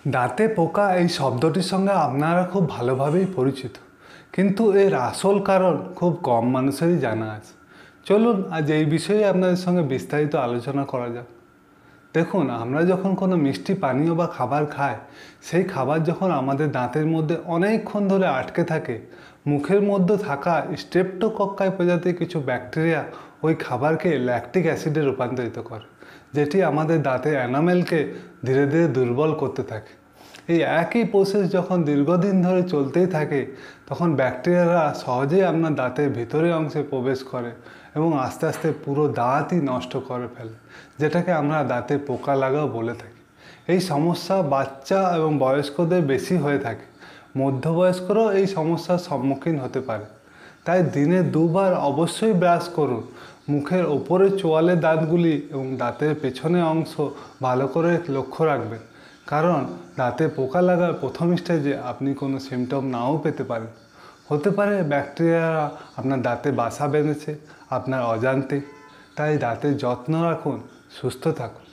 দাঁতে পোকা এই শব্দটির সঙ্গে আপনারা খুব ভালোভাবেই পরিচিত, কিন্তু এর আসল কারণ খুব কম মানুষেরই জানা আছে। চলুন আজ এই বিষয়ে আপনাদের সঙ্গে বিস্তারিত আলোচনা করা যাক। দেখুন, আমরা যখন কোনো মিষ্টি পানীয় বা খাবার খাই, সেই খাবার যখন আমাদের দাঁতের মধ্যে অনেকক্ষণ ধরে আটকে থাকে, মুখের মধ্যে থাকা স্ট্রেপ্টোকক্কাই প্রজাতির কিছু ব্যাকটেরিয়া ওই খাবারকে ল্যাকটিক অ্যাসিডে রূপান্তরিত করে, যেটি আমাদের দাঁতের এনামেলকে ধীরে ধীরে দুর্বল করতে থাকে। এই একই প্রসেস যখন দীর্ঘদিন ধরে চলতেই থাকে, তখন ব্যাকটেরিয়ারা সহজেই আপনার দাঁতের ভিতরের অংশে প্রবেশ করে এবং আস্তে আস্তে পুরো দাঁতই নষ্ট করে ফেলে, যেটাকে আমরা দাঁতে পোকা লাগাও বলে থাকি। এই সমস্যা বাচ্চা এবং বয়স্কদের বেশি হয়ে থাকে, মধ্যবয়স্করাও এই সমস্যার সম্মুখীন হতে পারে। তাই দিনে দুবার অবশ্যই ব্রাশ করুন। মুখের ওপরের চোয়ালের দাঁতগুলি এবং দাঁতের পেছনের অংশ ভালো করে লক্ষ্য রাখবেন, কারণ দাঁতে পোকা লাগার প্রথম স্টেজে আপনি কোনো সিমটম নাও পেতে পারেন। হতে পারে ব্যাকটেরিয়ারা আপনার দাঁতে বাসা বেঁধেছে আপনার অজান্তে। তাই দাঁতের যত্ন রাখুন, সুস্থ থাকুন।